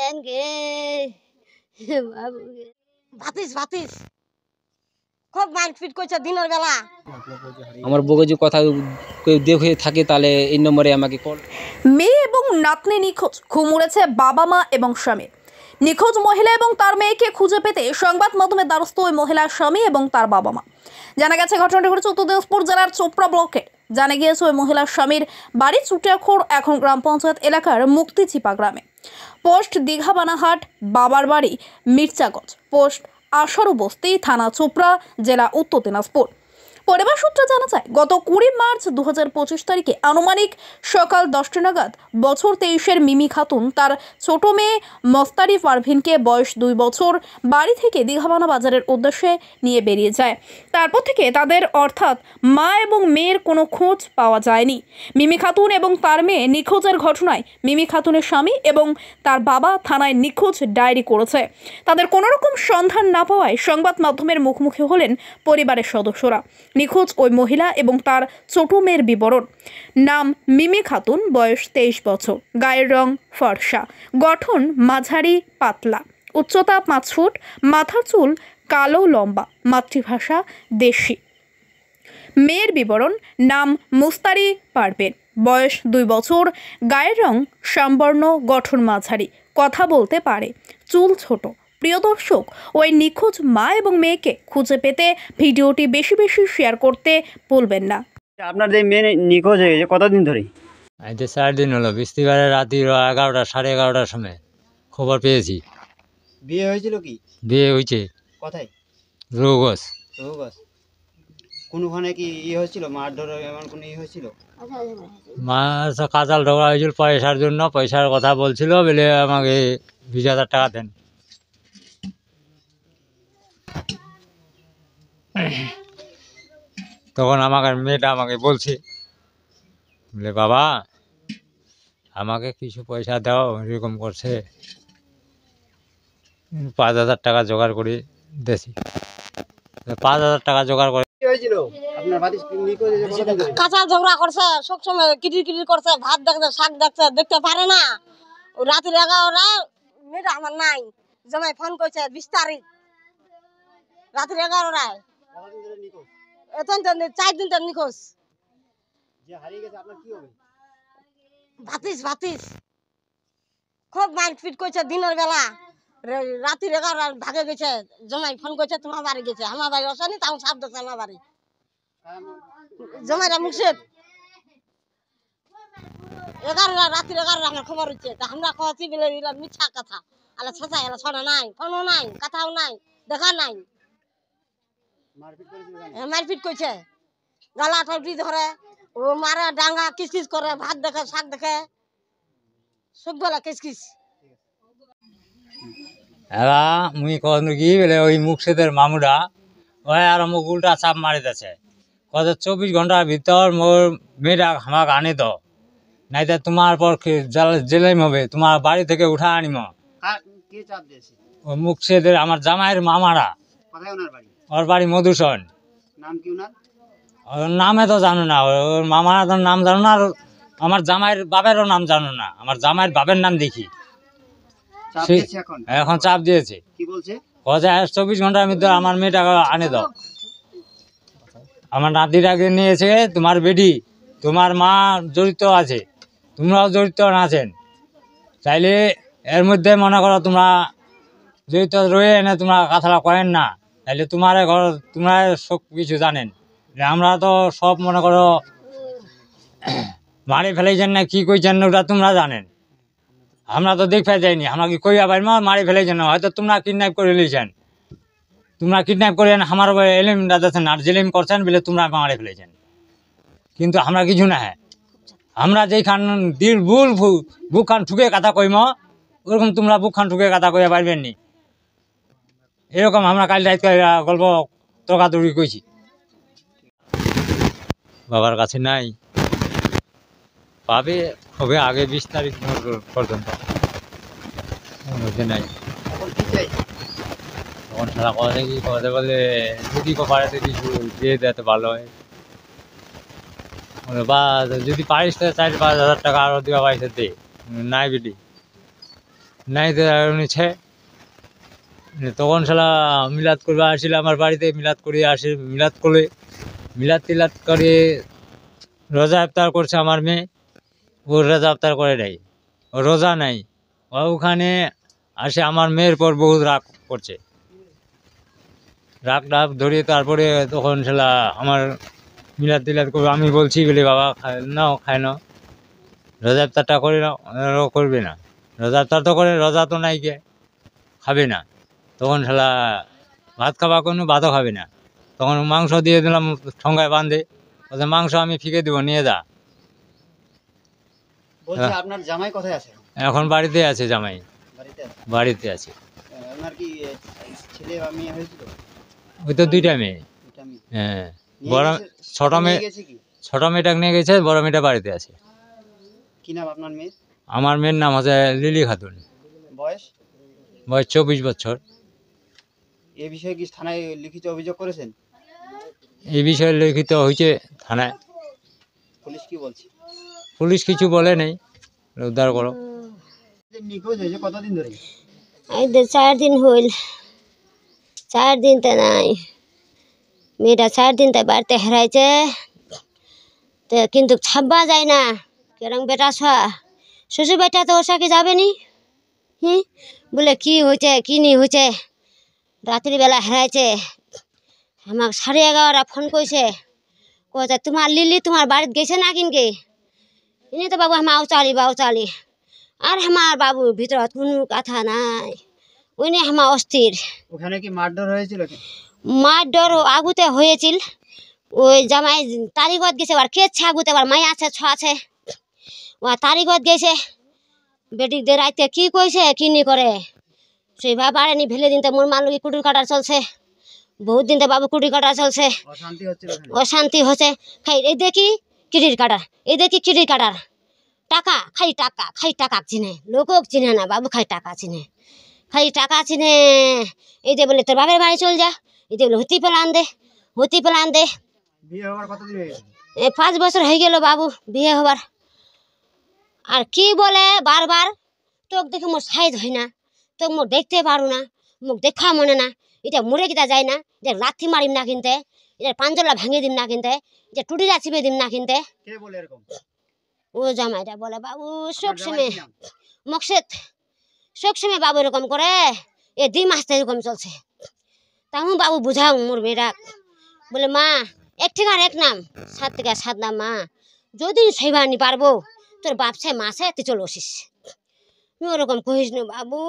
কেন গে বাবু গে ভাতিস ভাতিস খুব মারপিট করছে দিনের বেলা। আমার বউকে যে কথা কেউ দেখে থাকে তাহলে এই নম্বরে আমাকে কল। মেয়ে এবং নাতনি নিখোঁজ, ঘুম উড়েছে বাবা মা এবং স্বামী। নিখোঁজ মহিলা এবং তার মেয়েকে খুঁজে পেতে সংবাদ মাধ্যমের দ্বারস্থ ওই মহিলার স্বামী এবং তার বাবা মা। জানা গেছে ঘটনাটি ঘটেছে উত্তর দিনাজপুর জেলার চোপড়া ব্লকের। জানা গিয়েছে ওই মহিলার স্বামীর বাড়ি চুটিয়াখোর, এখন গ্রাম পঞ্চায়েত এলাকার মুক্তিচিপা গ্রামে। পোস্ট দীঘা বানাহাট, বাবার বাড়ি মির্চাগঞ্জ, পোস্ট আশারু বস্তি, থানা চোপড়া, জেলা উত্তর দিনাজপুর। পরিবার সূত্রে জানা যায় গত 20 মার্চ 2025 তারিখে আনুমানিক সকাল 10টা নাগাদ বছর 23-এর মিমি খাতুন তার ছোট মেয়ে মস্তারি পারভিনকে বয়স 2 বছর বাড়ি থেকে দীঘাবানা বাজারের উদ্দেশ্যে নিয়ে বেরিয়ে যায়। তারপর থেকে তাদের অর্থাৎ মা এবং মেয়ের কোনো খোঁজ পাওয়া যায়নি। মিমি খাতুন এবং তার মেয়ে নিখোঁজের ঘটনায় মিমি খাতুনের স্বামী এবং তার বাবা থানায় নিখোঁজ ডায়েরি করেছে। তাদের কোনো রকম সন্ধান না পাওয়ায় সংবাদ মাধ্যমের মুখোমুখি হলেন পরিবারের সদস্যরা। নিখোঁজ ওই মহিলা এবং তার ছোট মেয়ের বিবরণ: নাম মিমি খাতুন, বয়স 23 বছর, গায়ের রং ফর্সা, গঠন মাঝারি পাতলা, উচ্চতা 5 ফুট, মাথার চুল কালো লম্বা, মাতৃভাষা দেশি। মেয়ের বিবরণ: নাম মুস্তারি পারভীন, বয়স 2 বছর, গায়ের রং শ্যামবর্ণ, গঠন মাঝারি, কথা বলতে পারে, চুল ছোট। প্রিয় দর্শক, ওই নিখোঁজ মা এবং মেয়েকে খুঁজে পেতে ভিডিওটি বেশি বেশি শেয়ার করতে ভুলবেন না। আপনার যে মেয়ে নিখোঁজ হয়ে গেছে কতদিন ধরে? আজ 4 দিন হলো। বৃহস্পতিবারে রাত্রি 11টা সাড়ে 11টার সময় খবর পেয়েছি। বিয়ে হয়েছিল কি? বিয়ে হয়েছে। কোথায়? রোগস। রোগস। কোনখানে কি ইয়ে হয়েছিল, মারধর এমন কোনো ইয়ে হয়েছিল? মার কাজাল ঝগড়া হয়েছিল পয়সার জন্য। পয়সার কথা বলছিল, বলে আমাকে 20,000 টাকা দেন। তখন আমাকে মেয়েটা আমাকে বলছে, বলে বাবা আমাকে কিছু পয়সা দাও, এরকম করছে। 5,000 টাকা জোগাড় করে দিয়েছি। 5,000 টাকা জোগাড় করে কাঁচা ঝগড়া করছে, সবসময় কিটির কিটির করছে, ভাত দেখছে, শাক দেখছে, দেখতে পারে না। রাতের 11টা মেয়েটা আমার নাই, জামাই ফোন করছে 20 তারিখ রাতের 11টায়। এখন তো 4 দিন তো নিখোঁজ। ভাতিস ভাতিস খুব মারপিট করছে দিনের বেলা। রাতের 11টা ভাগে গেছে, জামাই ফোন করছে তোমার বাড়ি গেছে। আমার বাড়ি আসেনি, তাও সাপ দেখছে আমার বাড়ি। জামাইরা মুর্শিদ 11টা রাতের 11টা আমার খবর হচ্ছে। তা আমরা খাওয়াচ্ছি বলে মিথ্যা কথা। আলা ছাঁচা এলা ছড়া নাই, ফোনও নাই, কথাও নাই, দেখা নাই। মারপিট করছে, গলা ঠাউটি ধরে, ও মারে ডাঙ্গা কিসকিস করে, ভাত দেখে, শাক দেখে, সব বেলা কিসকিস। এরা মুই কখন কি বলে ওই মুর্শিদের মামুরা ওই আর মোক উল্টা চাপ মারি দিয়েছে। কত 24 ঘন্টার ভিতর মোর মেয়েটা আমাকে আনে দাও, নাইতে তোমার পর জেলেম হবে, তোমার বাড়ি থেকে উঠা আনিম। ওই মুর্শিদের আমার জামাইয়ের মামারা। ওর বাড়ি মধুসন। ওর নামে তো জানো না, ওর মামারা তো নাম জানো না, আর আমার জামাইয়ের বাবেরও নাম জানো না। আমার জামাইয়ের বাবের নাম দেখি এখন চাপ দিয়েছে। 24 ঘন্টার মধ্যে আমার মেয়েটাকে আনে দাও। আমার নাতিটাকে নিয়েছে তোমার বেটি, তোমার মা জড়িত আছে, তোমরাও জড়িত আছেন। চাইলে এর মধ্যে মনে করো তোমরা জড়িত রয়ে এনে তোমরা কথাটা করেন না, তাইলে তোমার ঘর তোমরা সব কিছু জানেন। আমরা তো সব মনে করো মারি ফেলেছেন না কি কইছেন না ওটা তোমরা জানেন। আমরা তো দেখতে যাইনি, আমরা কি কইয়া পারি মারি ফেলেছেন, হয়তো তোমরা কিডন্যাপ করে নিয়েছেন। তোমরা কিডন্যাপ করে আমার এলিম দাদাছেন আর জেলিম করছেন বলে তোমরা মারি ফেলেছেন, কিন্তু আমরা কিছু না। হ্যাঁ, আমরা যেখান দিল ভুল বুকখান ঠুকে কথা কইম, ওরকম তোমরা বুকখান ঠুকে কথা কইয়া পারবেন নি। এরকম আমরা কাল রাত গল্প তর্কাতর্কি কইছি। বাবার কাছে নাই, পাবে হবে আগে 20 তারিখ পর্যন্ত মধ্যে নাই। তখন সারা কথা কি কথা বলে যদি পাড়াতে কিছু দিয়ে দেয় ভালো হয়, বা যদি পারিস 4-5 হাজার টাকা আরো দেওয়া পাইছে দে, নাই বেটি নাইতে নিছে তখন শালা মিলাদ করবে আসছিল আমার বাড়িতে, মিলাদ করে আসে, মিলাদ করে মিলাদ টিলাদ করে রোজা ইফতার করছে আমার মেয়ে। ও রোজা ইফতার করে নাই, ও রোজা নাই। ও ওখানে আসে আমার মেয়ের পর বহুত রাগ করছে, রাগ ডাক ধরে তারপরে তখন শালা আমার মিলাদ টিলাদ করবে। আমি বলছি বলে বাবা নাও খায় নাও, রোজা ইফতারটা করে নাও। ও করবে না, রোজা ইফতার তো করে, রোজা তো নাই কে, খাবে না। তখন শালা ভাত খাওয়া কোনো ভাতও খাবে না। তখন মাংস দিয়ে দিলাম ঠোঙ্গায় বাঁধে, ওদের মাংস আমি ফিকে দেবো, নিয়ে যা। বলছি আপনার জামাই কোথায় আছে? এখন বাড়িতে আছে জামাই, বাড়িতে আছে। বাড়িতে আছে। আপনার কি ছেলে বা মেয়ে হয়েছিল? ওই তো দুইটা মেয়ে। এটা মেয়ে। হ্যাঁ, নিয়ে বড় গেছে- ছোট নিয়ে মেয়ে, গেছে কি? ছোট মেয়েটাকে নিয়ে গেছে, বড় মেয়েটা বাড়িতে আছে। কি নাম আপনার মেয়ের? আমার মেয়ের নাম হচ্ছে লিলি খাতুন, বয়স? বয়স 24 বছর। এ বিষয়ে কি থানায় লিখিত অভিযোগ করেছেন? এই বিষয়ে লিখিত হয়েছে থানায়। পুলিশ কি বলছে? পুলিশ কিছু বলে নেই, উদ্ধার করো। যে নিখোঁজ হয়েছে কতদিন ধরে? এই 4 দিন হইল, 4 দিন তো নাই, মেয়েটা 4 দিন তো বাড়িতে হারাইছে। তো কিন্তু ছাব্বা যায় না, কেরম বেটা ছোয়া শ্বশুর বেটা তো ওর সাথে যাবে নি। বলে কি হয়েছে কি নি হয়েছে, রাত্রিবেলা হারাইছে। আমাকে 11:30 ফোন করছে, কইছে তোমার লিলি তোমার বাড়িতে গেছে না কিনকে? ইনি তো বাবু আমার আউচালি। আর আমার বাবু ভিতর কোনো কথা নাই, উনি আমার অস্থির। ওখানে কি মারধর হয়েছিল কি? মারধর আগুতে হয়েছিল, ওই জামাই তারিগত গেছে, আবার কেছে আগুতে, আবার মাই আছে ছ আছে, ও তারিগত গেছে। বেটিকদের রাইতে কি কইছে কি নি করে সেইভাবে পারেনি ফেলে দিন। তো মোর মালুকি কুটির কাটার চলছে, বহুত দিন তো বাবু কুটির কাটা চলছে, অশান্তি হচ্ছিল ওখানে? অশান্তি হচ্ছে। খাই এই দেখি কিটির কাটার, এই দেখি কিটির কাটার, টাকা খাই টাকা চিনে, লোকক চিনে না বাবু, খাই টাকা চিনে, খাই টাকা চিনে। এই যে বলে তোর বাপের বাড়ি চল যা, এই যে বলে হতি পেলান দে। বিয়ে হওয়ার কতদিন হয়ে গেছে? 5 বছর হয়ে গেল বাবু বিয়ে হবার। আর কি বলে বারবার, তোক দেখে মোর সাইজ হয় না, তোক মোর দেখতে পারু না, মুখ দেখা মনে না, এটা মরে কিটা যায় না, যে লাথি মারিম না কিনতে, এটা পাঞ্জলা ভাঙিয়ে দিম না কিনতে, যে টুটিটা চিপে দিম না কিনতে। কে বলে এরকম? ও জামাইটা বলে বাবু সব আপনার সময় জামাইয়ের কি নাম? মকসেদ, সব সময় বাবু এরকম করে, 2 মাস তো এরকম চলছে। তাহলে বাবু বুঝাও মোর মেয়েরা, বলে মা এক ঠিকার এক নাম, 7 থেকে 7 নাম মা, যদি সেইবার নি পারবো তোর বাপসে মাসে তুই চলে আসিস। আমি ওরকম কহিস না বাবু,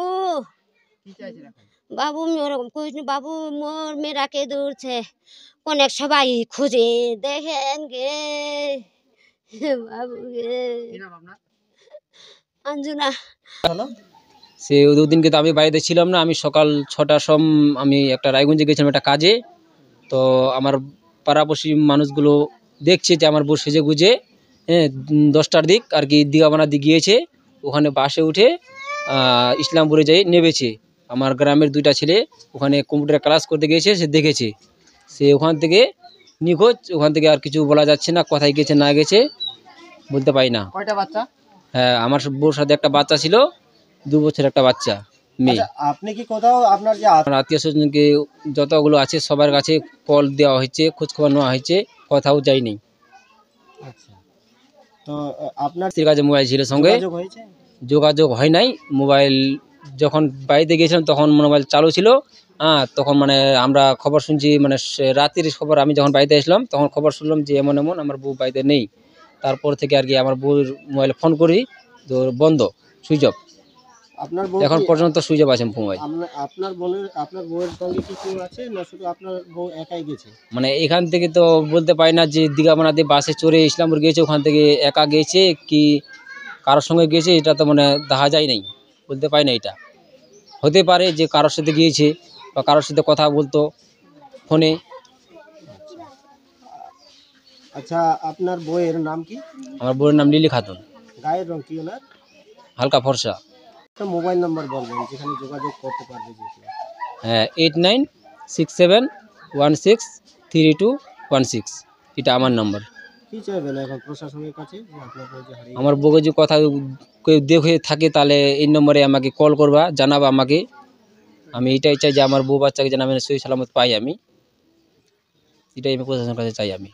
কি চাইছেন এখন? বাবু আমি ওরকম কহিস না বাবু, মোর মেয়েরাকে দূরছে, অনেক সবাই খুঁজে দেখেন গে বাবু গে। কি নাম আপনার? অঞ্জনা। সে দুদিনকে তো আমি বাড়িতে ছিলাম না, আমি সকাল 6টার আমি একটা রায়গঞ্জে গেছিলাম একটা কাজে। তো আমার পাড়াপড়শি মানুষগুলো দেখছে যে আমার বউ সেজে গুজে 10টার দিক আর কি দিঘাবানা দিক গিয়েছে, ওখানে বাসে উঠে ইসলামপুরে যাই নেমেছে। আমার গ্রামের 2টা ছেলে ওখানে কম্পিউটার ক্লাস করতে গিয়েছে, সে দেখেছে, সে ওখান থেকে নিখোঁজ। ওখান থেকে আর কিছু বলা যাচ্ছে না, কোথায় গেছে না গেছে বলতে পারি না। কয়টা বাচ্চা? হ্যাঁ, আমার বউর সাথে একটা বাচ্চা ছিল, 2 বছরের একটা বাচ্চা মেয়ে। আচ্ছা, আপনি কি কোথাও আপনার যে আমার আত্মীয় স্বজনকে যতগুলো আছে সবার কাছে কল দেওয়া হয়েছে, খোঁজখবর নেওয়া হয়েছে, কোথাও যায়নি। আচ্ছা, তো আপনার স্ত্রীর কাছে মোবাইল ছিল সঙ্গে, যোগাযোগ হয়েছে? যোগাযোগ হয় নাই। মোবাইল যখন বাড়িতে গিয়েছিলাম তখন মোবাইল চালু ছিল। তখন মানে আমরা খবর শুনছি, মানে রাতের খবর। আমি যখন বাড়িতে আসলাম তখন খবর শুনলাম যে এমন আমার বউ বাড়িতে নেই। তারপর থেকে আর কি আমার বউর মোবাইলে ফোন করি তো বন্ধ, সুইচ অফ। আপনার বউ এখন কি- পর্যন্ত সুইচ অফ আছে মোবাইল। আপনার বউয়ের সঙ্গে কি কেউ আছে না শুধু আপনার বউ একাই গেছে? মানে এখান থেকে তো বলতে পারি না যে দীঘাবানাতে বাসে চড়ে ইসলামপুর গিয়েছে, ওখান থেকে একা গিয়েছে কি কারোর সঙ্গে গিয়েছে, এটা তো মানে দেখা যায় নাই, বলতে পারি না। এটা হতে পারে যে কারোর সাথে গিয়েছে বা কারোর সাথে কথা বলতো ফোনে। আচ্ছা, আপনার বউয়ের নাম কি? আমার বউয়ের নাম লিলি খাতুন, গায়ের রং কি ওনার? হালকা ফর্সা। একটা মোবাইল নাম্বার বলবেন যেখানে যোগাযোগ করতে পারবে যে কেউ। হ্যাঁ, 8967163216, এটা আমার নাম্বার। কি চাইবেন এখন প্রশাসনের কাছে যে আপনার যে হারিয়ে আমার বউকে যে কথা কেউ দেখে থাকে তাহলে এই নম্বরে আমাকে কল করবা, জানাবা আমাকে। আমি এটাই চাই যে আমার বউ বাচ্চাকে যেন আমি সহি সালামত পাই, আমি এটাই আমি প্রশাসনের কাছে চাই আমি।